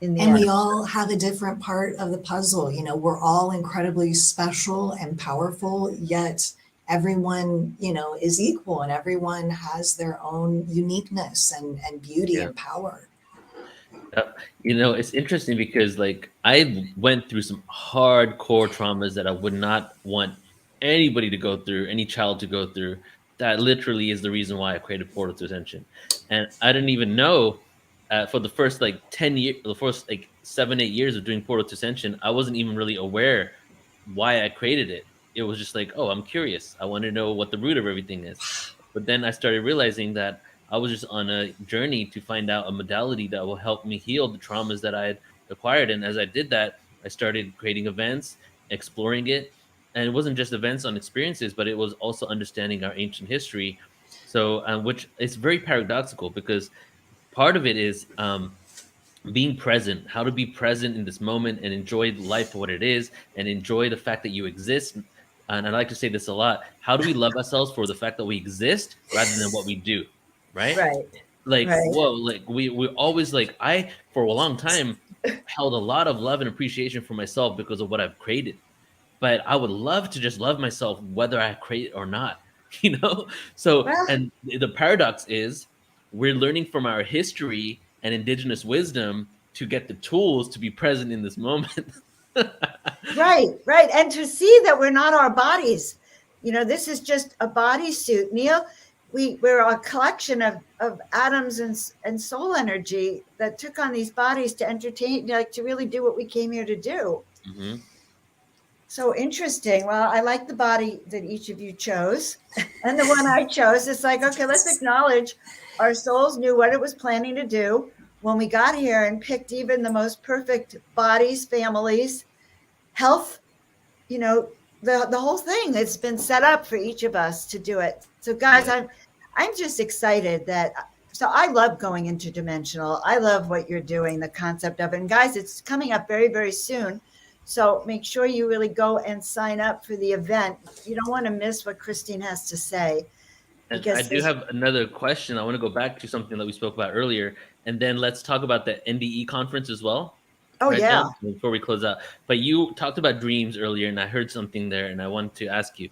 in the And we end. all have a different part of the puzzle. We're all incredibly special and powerful, yet everyone, is equal and everyone has their own uniqueness and beauty Yeah. and power. It's interesting because like I went through some hardcore traumas that I would not want anybody to go through, any child to go through. That literally is the reason why I created Portal to Ascension. And I didn't even know for the first like 10 years, the first like 7, 8 years of doing Portal to Ascension, I wasn't even really aware why I created it. It was just like, oh, I'm curious. I want to know what the root of everything is. But then I started realizing that I was just on a journey to find out a modality that will help me heal the traumas that I had acquired. And as I did that, I started creating events, exploring it. And it wasn't just events on experiences, but it was also understanding our ancient history. So, which is very paradoxical because part of it is being present, how to be present in this moment and enjoy life for what it is and enjoy the fact that you exist. And I like to say this a lot. How do we love ourselves for the fact that we exist rather than what we do? Right? Right. Like, Right. whoa, like we always like I for a long time held a lot of love and appreciation for myself because of what I've created. But I would love to just love myself whether I create it or not, you know? So, Well, and the paradox is we're learning from our history and indigenous wisdom to get the tools to be present in this moment. right, right. And to see that we're not our bodies. This is just a bodysuit. Neil, we're a collection of atoms and soul energy that took on these bodies to entertain, like to really do what we came here to do. Mhm. So interesting. Well, I like the body that each of you chose. And the one I chose, it's like, okay, let's acknowledge our souls knew what it was planning to do when we got here and picked even the most perfect bodies, families, health, you know, the whole thing. It's been set up for each of us to do it. So guys, Yeah. I'm just excited that so I love going interdimensional. I love what you're doing, the concept of it. And guys, it's coming up very, very soon. So make sure you really go and sign up for the event. You don't want to miss what Christine has to say And I because do have another question. I want to go back to something that we spoke about earlier, and then let's talk about the NDE conference as well. oh Right, yeah. John, before we close out. But you talked about dreams earlier, and I heard something there, and I wanted to ask you.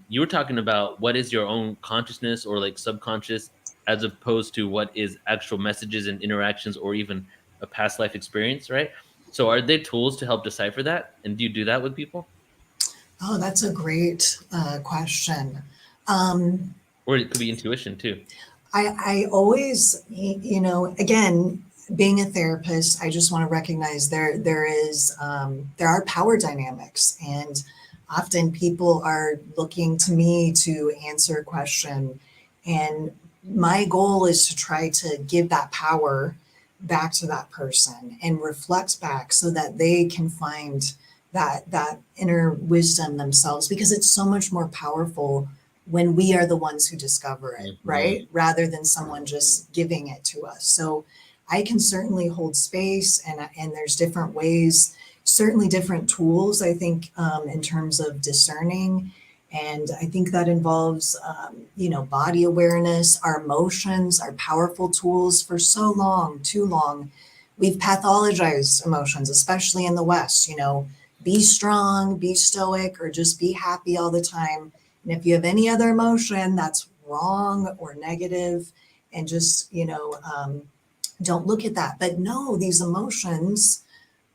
You were talking about what is your own consciousness or like subconscious, as opposed to what is actual messages and interactions, or even a past life experience, right? So, are there tools to help decipher that? And do you do that with people, Oh, that's a great question. Um, or it could be intuition too? I always, again, being a therapist, I just want to recognize there are power dynamics, and often people are looking to me to answer a question, and my goal is to try to give that power back to that person and reflect back so that they can find that inner wisdom themselves, because it's so much more powerful when we are the ones who discover it, Mhm. right? Rather than someone just giving it to us. So I can certainly hold space, and there's different ways, certainly different tools, I think, in terms of discerning. And I think that involves, body awareness. Our emotions are powerful tools. For so long, too long, we've pathologized emotions, especially in the West, be strong, be stoic, or just be happy all the time. And if you have any other emotion that's wrong or negative, and just, don't look at that. But no, these emotions,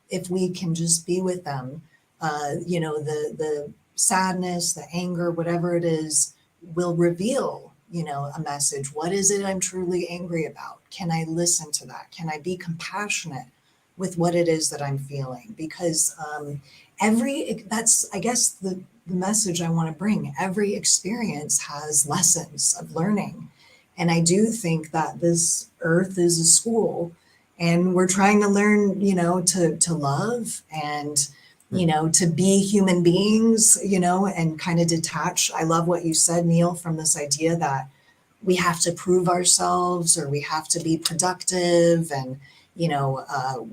if we can just be with them, the sadness, the anger, whatever it is, will reveal, a message. What is it I'm truly angry about? Can I listen to that? Can I be compassionate with what it is that I'm feeling? Because that's, I guess, the message I want to bring. Every experience has lessons of learning. And I do think that this earth is a school, and we're trying to learn, to love and, to be human beings, and kind of detach. I love what you said, Neil, from this idea that we have to prove ourselves, or we have to be productive and,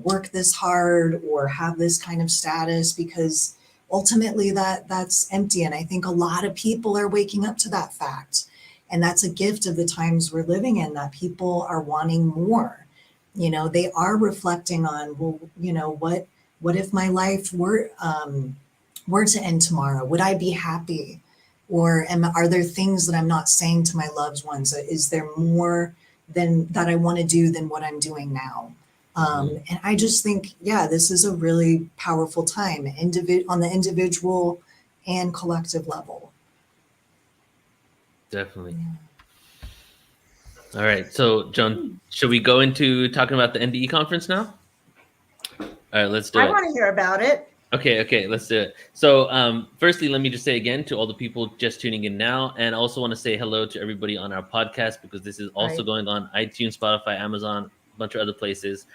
work this hard or have this kind of status, because ultimately that's empty. And I think a lot of people are waking up to that fact. And that's a gift of the times we're living in, that people are wanting more. They are reflecting on, well, what if my life were to end tomorrow? Would I be happy? Or are there things that I'm not saying to my loved ones? Is there more than that I want to do than what I'm doing now? And I just think, yeah, this is a really powerful time, on the individual and collective level. Definitely. All right. So, John, should we go into talking about the NDE conference now? All right, let's do I it. want to hear about it. Okay, let's do it. So, firstly, let me just say again to all the people just tuning in now, and I also want to say hello to everybody on our podcast, because this is also Right. going on iTunes, Spotify, Amazon, a bunch of other places.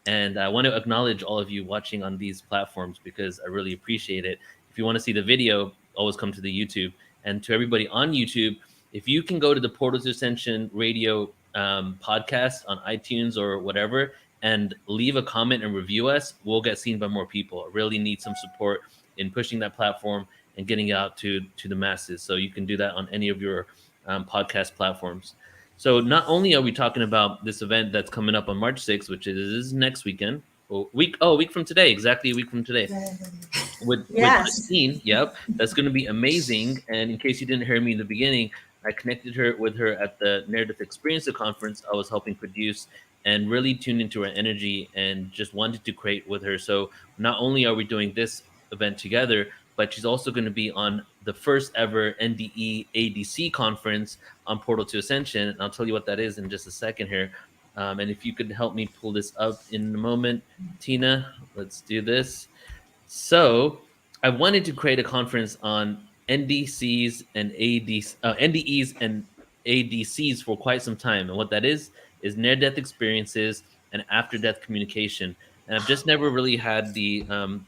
And I want to acknowledge all of you watching on these platforms because I really appreciate it. If you want to see the video, always come to the YouTube. And to everybody on YouTube, if you can go to the Portal to Ascension radio podcast on iTunes or whatever and leave a comment and review us, we'll get seen by more people. I really need some support in pushing that platform and getting it out to the masses. So you can do that on any of your podcast platforms. So not only are we talking about this event that's coming up on March 6th, which is next weekend, a week from today, exactly a week from today, with Yes. Christine. Yep, that's going to be amazing. And in case you didn't hear me in the beginning, I connected her with her at the Near-Death Experiencer conference I was helping produce, and really tuned into her energy and just wanted to create with her. So not only are we doing this event together, but she's also going to be on the first ever NDE ADC conference on Portal to Ascension. And I'll tell you what that is in just a second here. And if you could help me pull this up in a moment, Tina, let's do this. So I wanted to create a conference on NDCs and NDEs and ADCs for quite some time. And what that is near-death experiences and after-death communication. And I've just never really had the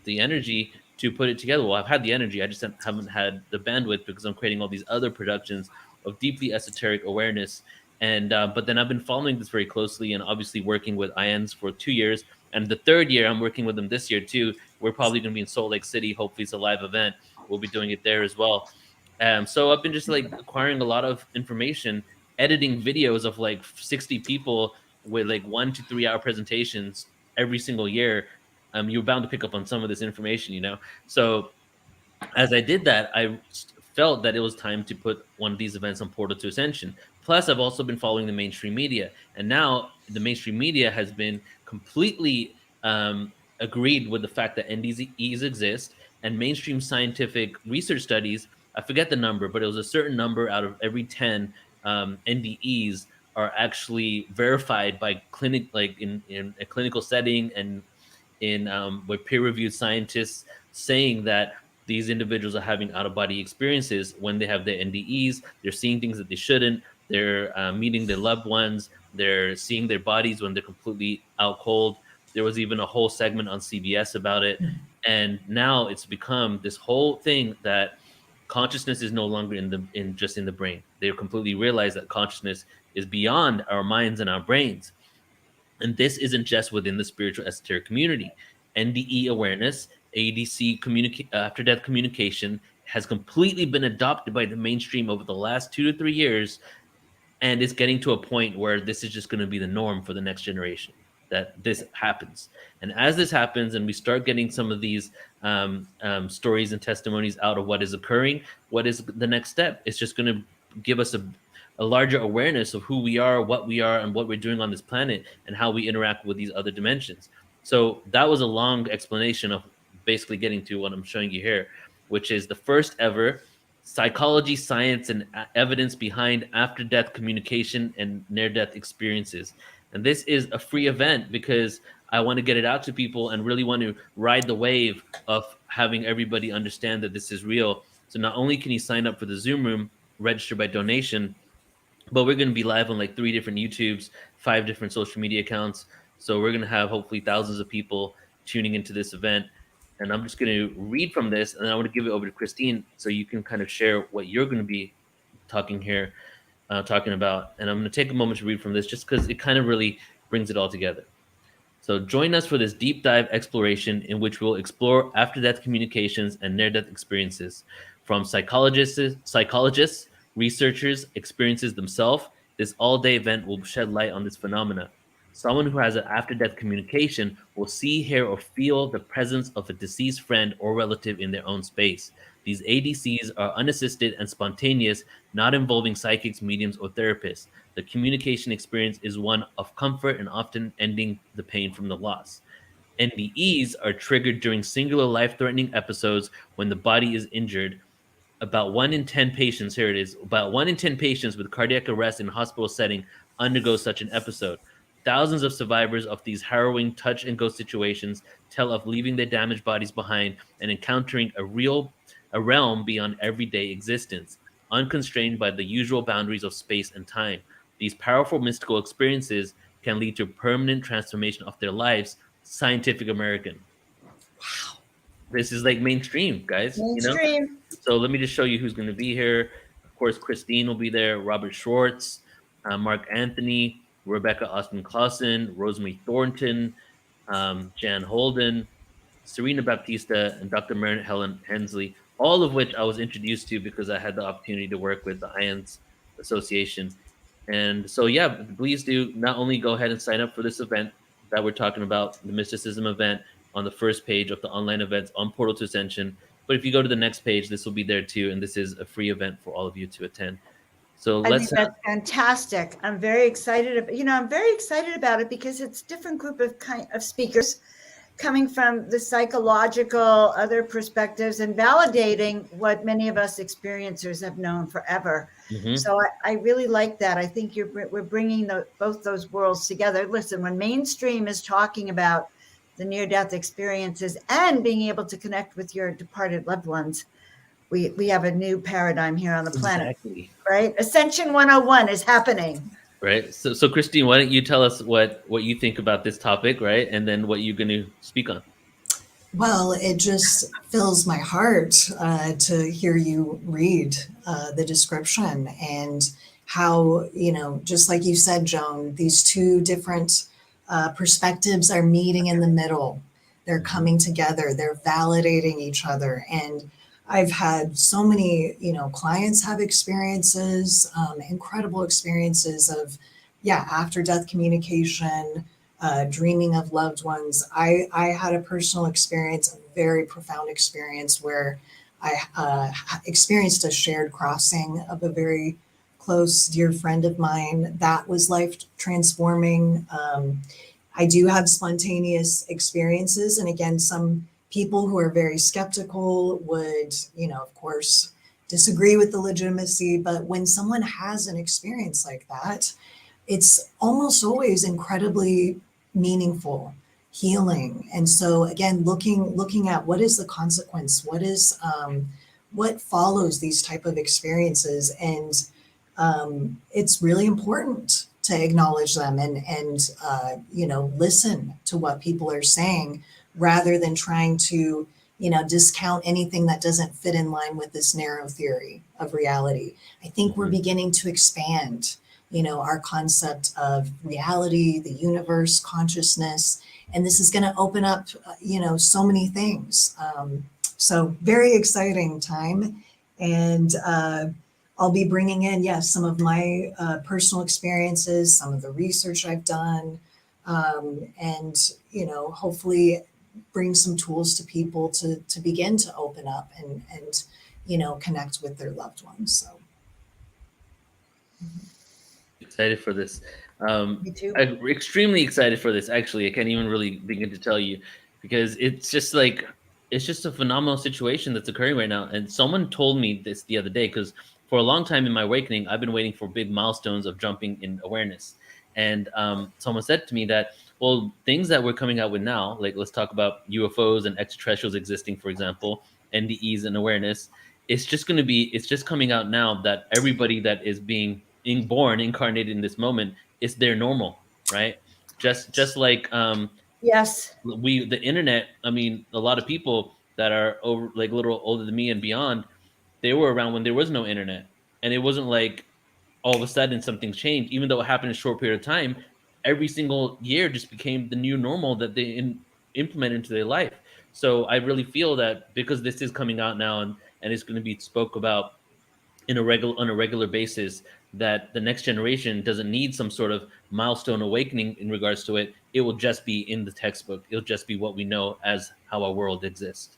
energy to put it together. Well, I've had the energy, I just haven't had the bandwidth because I'm creating all these other productions of deeply esoteric awareness. And but then I've been following this very closely and obviously working with IANS for 2 years. And the third year, I'm working with them this year too. We're probably going to be in Salt Lake City. Hopefully, it's a live event. We'll be doing it there as well. So I've been just like acquiring a lot of information, editing videos of like 60 people with like 1 to 3 hour presentations every single year. You're bound to pick up on some of this information, you know. So as I did that, I felt that it was time to put one of these events on Portal to Ascension. Plus, I've also been following the mainstream media, and now the mainstream media has been completely agreed with the fact that NDEs exist, and mainstream scientific research studies. I forget the number, but it was a certain number out of every 10 NDEs are actually verified by in a clinical setting and in with peer-reviewed scientists saying that these individuals are having out-of-body experiences when they have their NDEs. They're seeing things that they shouldn't. They're meeting their loved ones. They're seeing their bodies when they're completely out cold. There was even a whole segment on CBS about it. And now it's become this whole thing that consciousness is no longer just in the brain. They completely realize that consciousness is beyond our minds and our brains. And this isn't just within the spiritual esoteric community. NDE awareness, ADC after death communication has completely been adopted by the mainstream over the last 2 to 3 years. And it's getting to a point where this is just going to be the norm for the next generation, that this happens. And as this happens and we start getting some of these stories and testimonies out of what is occurring, what is the next step? It's just going to give us a larger awareness of who we are, what we are, and what we're doing on this planet, and how we interact with these other dimensions. So that was a long explanation of basically getting to what I'm showing you here, which is the first ever psychology, science, and evidence behind after-death communication and near-death experiences. And this is a free event because I want to get it out to people and really want to ride the wave of having everybody understand that this is real. So not only can you sign up for the Zoom room, register by donation, but we're going to be live on like 3 different YouTubes, 5 different social media accounts. So we're going to have hopefully thousands of people tuning into this event. And I'm just going to read from this, and I want to give it over to Christine so you can kind of share what you're going to be talking about. And I'm going to take a moment to read from this just because it kind of really brings it all together. So join us for this deep dive exploration in which we'll explore after-death communications and near-death experiences from psychologists, researchers, experiences themselves. This all-day event will shed light on this phenomena. Someone who has an after-death communication will see, hear, or feel the presence of a deceased friend or relative in their own space. These ADCs are unassisted and spontaneous, not involving psychics, mediums, or therapists. The communication experience is one of comfort and often ending the pain from the loss. NDEs are triggered during singular life-threatening episodes when the body is injured. About 1 in 10 patients, here it is, about 1 in 10 patients with cardiac arrest in a hospital setting undergo such an episode. Thousands of survivors of these harrowing touch and go situations tell of leaving their damaged bodies behind and encountering a realm beyond everyday existence, unconstrained by the usual boundaries of space and time. These powerful mystical experiences can lead to permanent transformation of their lives Scientific American. Wow. This is like mainstream, guys. Mainstream. So let me just show you who's going to be here. Of course, Christine will be there, Robert Schwartz, Mark Anthony, Rebecca Austin Clausen, Rosemary Thornton, Jan Holden, Serena Baptista, and Dr. Mary Helen Hensley, all of which I was introduced to because I had the opportunity to work with the IANS Association. And so, yeah, please do not only go ahead and sign up for this event that we're talking about, the mysticism event, on the first page of the online events on Portal to Ascension, but if you go to the next page, this will be there too. And this is a free event for all of you to attend. So I think that's fantastic. I'm very excited. I'm very excited about it because it's a different group of speakers coming from the psychological, other perspectives, and validating what many of us experiencers have known forever. Mhm. So I really like that. I think we're bringing both those worlds together. Listen, when mainstream is talking about the near-death experiences and being able to connect with your departed loved ones, we have a new paradigm here on the planet. Exactly. Right? Ascension 101 is happening. Right. So Christine, why don't you tell us what you think about this topic, right? And then what you're going to speak on. Well, it just fills my heart to hear you read the description and how, just like you said, Joan, these two different perspectives are meeting in the middle. They're coming together. They're validating each other. And I've had so many, clients have experiences, incredible experiences of, after death communication, dreaming of loved ones. I had a personal experience, a very profound experience where I experienced a shared crossing of a very close, dear friend of mine. That was life transforming. I do have spontaneous experiences. And again, some people who are very skeptical would, of course, disagree with the legitimacy. But when someone has an experience like that, it's almost always incredibly meaningful, healing. And so again, looking at what is the consequence, what follows these type of experiences. And it's really important to acknowledge them and listen to what people are saying rather than trying to, discount anything that doesn't fit in line with this narrow theory of reality. I think we're beginning to expand, our concept of reality, the universe, consciousness, and this is going to open up, so many things. So very exciting time. And I'll be bringing in, some of my personal experiences, some of the research I've done, and, hopefully bring some tools to people to begin to open up and connect with their loved ones. So. Excited for this. Me too. I'm extremely excited for this. Actually, I can't even really begin to tell you because it's just a phenomenal situation that's occurring right now. And someone told me this the other day because for a long time in my awakening, I've been waiting for big milestones of jumping in awareness. And someone said to me that, well, things that we're coming out with now, like let's talk about UFOs and extraterrestrials existing, for example, NDEs and awareness. It's just coming out now that everybody that is being incarnated in this moment, it's their normal, right? Just like Yes. the internet. I mean, a lot of people that are over like a little older than me and beyond, they were around when there was no internet, and it wasn't like all of a sudden something's changed. Even though it happened in a short period of time, every single year just became the new normal that they implement into their life. So I really feel that because this is coming out now and it's going to be spoke about on a regular basis, that the next generation doesn't need some sort of milestone awakening in regards to it. It will just be in the textbook. It'll just be what we know as how our world exists.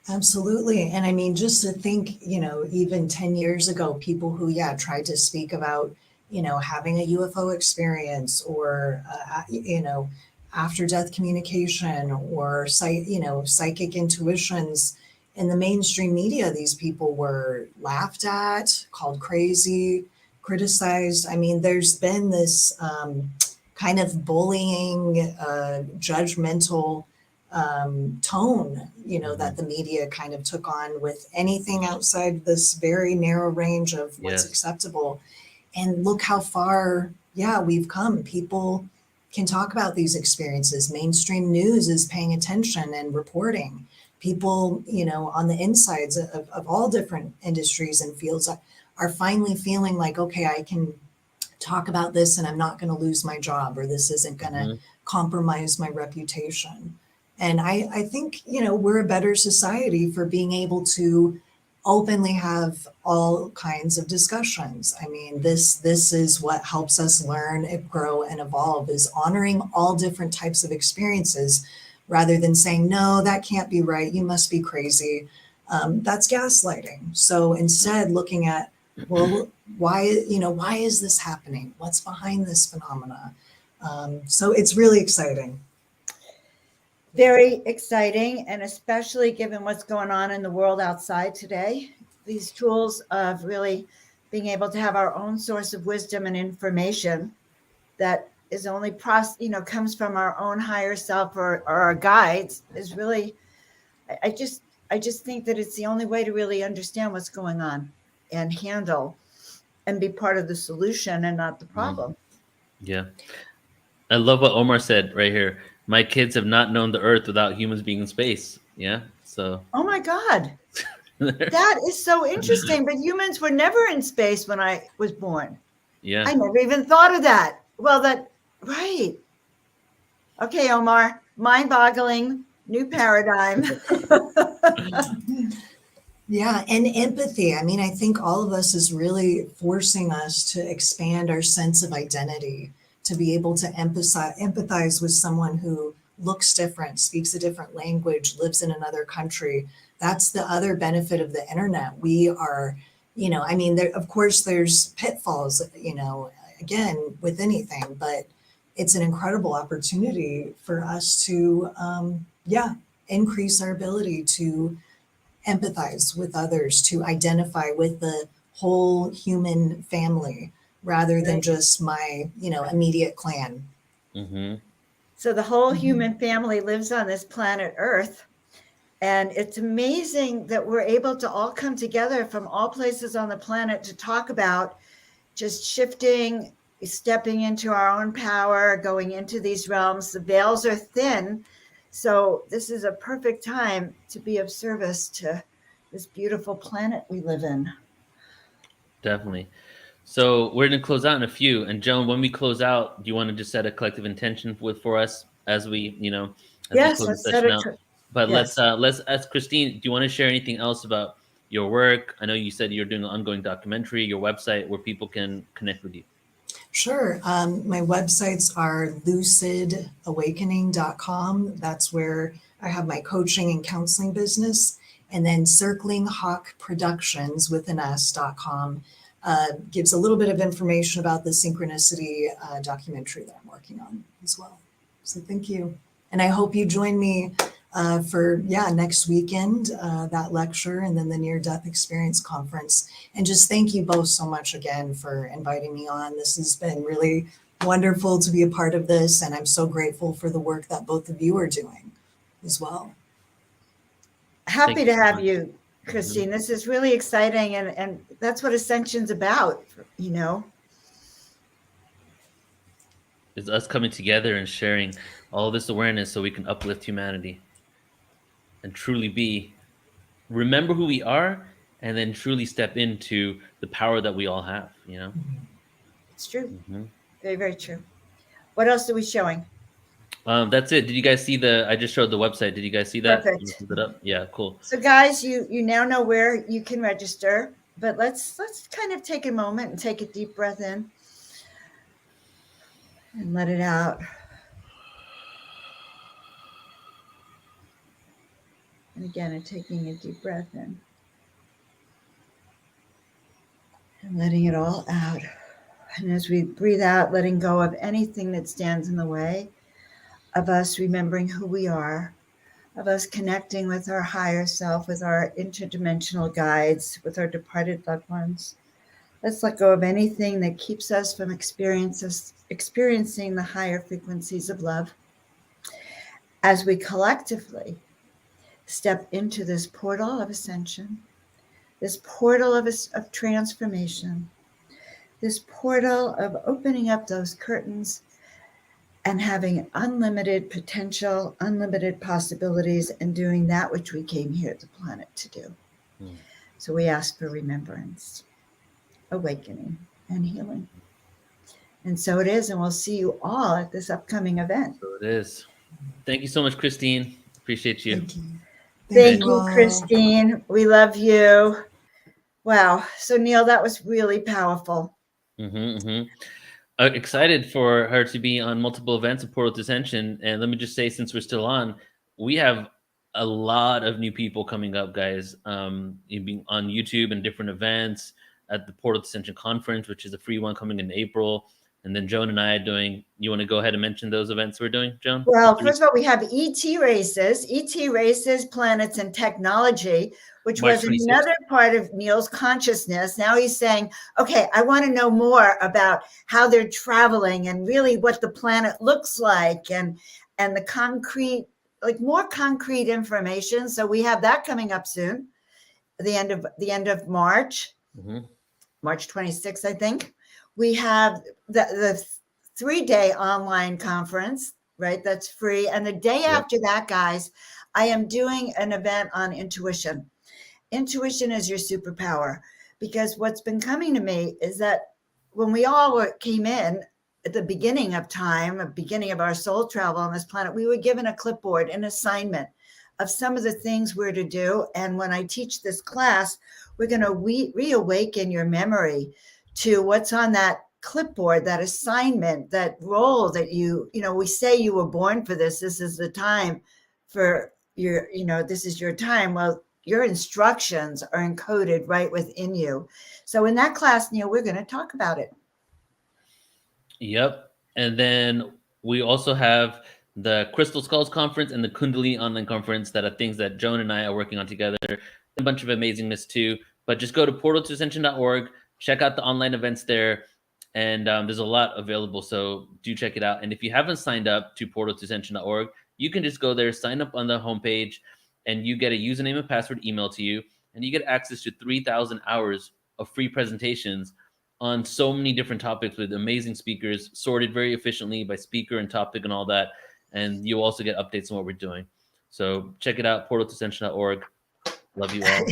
Absolutely. And I mean, just to think, even 10 years ago, people who, tried to speak about, having a UFO experience or, after death communication or, psychic intuitions in the mainstream media, these people were laughed at, called crazy, criticized. I mean, there's been this kind of bullying, judgmental tone, that the media kind of took on with anything outside this very narrow range of what's acceptable. And look how far, we've come. People can talk about these experiences. Mainstream news is paying attention and reporting. People, on the insides of all different industries and fields are finally feeling like, okay, I can talk about this and I'm not going to lose my job, or this isn't going to compromise my reputation. And I think, we're a better society for being able to openly have all kinds of discussions. I mean, this is what helps us learn, grow, and evolve, is honoring all different types of experiences rather than saying, no, that can't be right, you must be crazy. That's gaslighting. So instead, looking at, well, why is this happening? What's behind this phenomena? So it's really exciting. Very exciting, and especially given what's going on in the world outside today. These tools of really being able to have our own source of wisdom and information that is only comes from our own higher self or our guides is really, I just think that it's the only way to really understand what's going on and handle and be part of the solution and not the problem. Yeah. I love what Omar said right here. My kids have not known the earth without humans being in space. Yeah. So Oh my God. That is so interesting. But humans were never in space when I was born. yeah. I never even thought of that. Well, right. Okay, Omar, mind-boggling, new paradigm. Yeah, and empathy. I mean, I think all of us is really forcing us to expand our sense of identity, to be able to empathize with someone who looks different, speaks a different language, lives in another country. That's the other benefit of the internet. We are, of course, there's pitfalls, again, with anything, but it's an incredible opportunity for us to, increase our ability to empathize with others, to identify with the whole human family rather than just my, immediate clan. Mm-hmm. So the whole human family lives on this planet Earth. And it's amazing that we're able to all come together from all places on the planet to talk about just shifting, stepping into our own power, going into these realms. The veils are thin. So this is a perfect time to be of service to this beautiful planet we live in. Definitely. So we're going to close out in a few. And Joan, when we close out, do you want to just set a collective intention for us as we, Yes, close let's the set session it. out? But Yes. let's ask Christine, do you want to share anything else about your work? I know you said you're doing an ongoing documentary, your website, where people can connect with you. Sure. My websites are lucidawakening.com. That's where I have my coaching and counseling business. And then Circling Hawk Productions with an S.com gives a little bit of information about the synchronicity documentary that I'm working on as well. So thank you. And I hope you join me for next weekend, that lecture, and then the Near Death Experience Conference. And just thank you both so much again for inviting me on. This has been really wonderful to be a part of this, and I'm so grateful for the work that both of you are doing as well. Happy to have you, Christine. This is really exciting, and that's what Ascension's about, It's us coming together and sharing all this awareness so we can uplift humanity and truly remember who we are, and then truly step into the power that we all have, It's true. Very, very true. What else are we showing? That's it. Did you guys see I just showed the website. Did you guys see that? Perfect. It up? Yeah, cool. So guys, you now know where you can register, but let's kind of take a moment and take a deep breath in and let it out. And again, taking a deep breath in and letting it all out. And as we breathe out, letting go of anything that stands in the way of us remembering who we are, of us connecting with our higher self, with our interdimensional guides, with our departed loved ones. Let's let go of anything that keeps us from experiencing the higher frequencies of love as we collectively step into this portal of ascension, this portal of transformation, this portal of opening up those curtains and having unlimited potential, unlimited possibilities, and doing that which we came here to the planet to do. So we ask for remembrance, awakening, and healing. And so it is, and we'll see you all at this upcoming event. So it is. Thank you so much, Christine. Appreciate you. Thank you. Thank you, all. Christine. We love you. Wow. So Neil, that was really powerful. Excited for her to be on multiple events of Portal to Ascension. And let me just say, since we're still on, we have a lot of new people coming up, guys. Being on YouTube and different events at the Portal to Ascension conference, which is a free one coming in April. And then Joan and I are doing. You want to go ahead and mention those events we're doing, Joan? Well, first of all, we have ET races, planets, and technology, which March was 26th. another part of Neil's consciousness. Now he's saying, okay, I want to know more about how they're traveling and really what the planet looks like and the concrete, like more concrete information. So we have that coming up soon, the end of March, March 26th, I think. We have the 3-day online conference, right? That's free. And the day after that, guys, I am doing an event on intuition. Intuition is your superpower, because what's been coming to me is that when we all came in at the beginning of time, the beginning of our soul travel on this planet, we were given a clipboard, an assignment of some of the things we're to do. And when I teach this class, we're going to reawaken your memory to what's on that clipboard, that assignment, that role that we say you were born for this. This is the time for your, this is your time. Well, your instructions are encoded right within you. So in that class, Neil, we're going to talk about it. Yep. And then we also have the Crystal Skulls Conference and the Kundalini Online Conference that are things that Joan and I are working on together. A bunch of amazingness too. But just go to portaltoascension.org, check out the online events there, and there's a lot available. So do check it out. And if you haven't signed up to portaltoascension.org, you can just go there, sign up on the homepage, and you get a username and password emailed to you, and you get access to 3,000 hours of free presentations on so many different topics with amazing speakers, sorted very efficiently by speaker and topic and all that. And you'll also get updates on what we're doing. So check it out, portaltoascension.org. Love you all.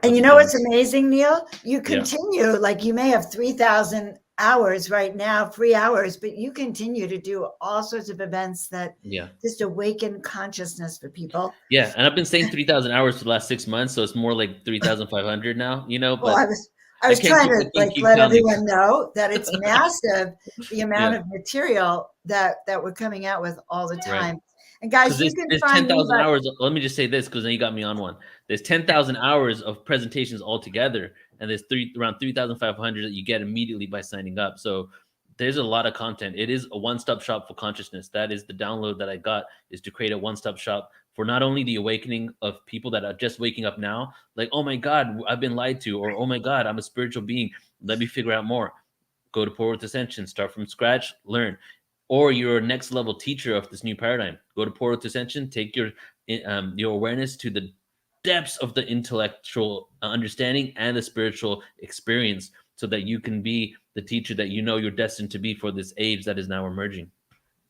And you know what's amazing, Neil? You continue, like you may have 3,000 hours right now, free hours, but you continue to do all sorts of events that just awaken consciousness for people. Yeah, and I've been saying 3,000 hours for the last 6 months, so it's more like 3,500 now, But well, I was trying to let everyone know that it's massive, the amount of material that we're coming out with all the time. Right. And guys, you can find 10,000 hours. Let me just say this, because then you got me on one. There's 10,000 hours of presentations altogether, and there's around 3,500 that you get immediately by signing up. So there's a lot of content. It is a one-stop shop for consciousness. That is the download that I got, is to create a one-stop shop for not only the awakening of people that are just waking up now, like, oh my God, I've been lied to, or oh my God, I'm a spiritual being. Let me figure out more. Go to Portal to Ascension, start from scratch, learn. Or you're a next level teacher of this new paradigm. Go to Portal to Ascension, take your awareness to the depths of the intellectual understanding and the spiritual experience, so that you can be the teacher that you're destined to be for this age that is now emerging.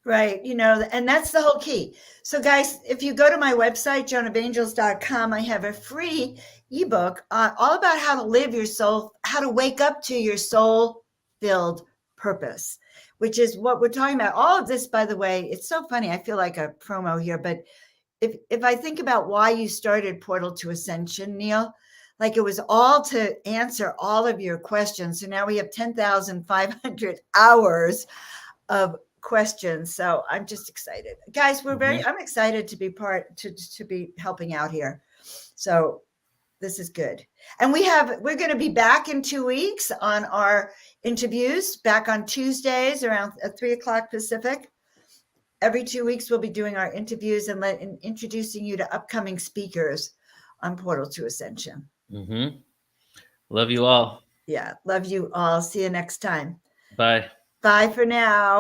Right. And that's the whole key. So guys, if you go to my website, joanofangels.com, I have a free ebook all about how to live your soul, how to wake up to your soul-filled purpose, which is what we're talking about. All of this, by the way, it's so funny. I feel like a promo here, but if I think about why you started Portal to Ascension, Neil, like it was all to answer all of your questions. So now we have 10,500 hours of questions. So I'm just excited, guys. I'm excited to be to be helping out here. So this is good. And we're going to be back in 2 weeks on our interviews, back on Tuesdays around 3:00 Pacific. Every 2 weeks, we'll be doing our interviews and introducing you to upcoming speakers on Portal to Ascension. Love you all. Yeah. Love you all. See you next time. Bye. Bye for now.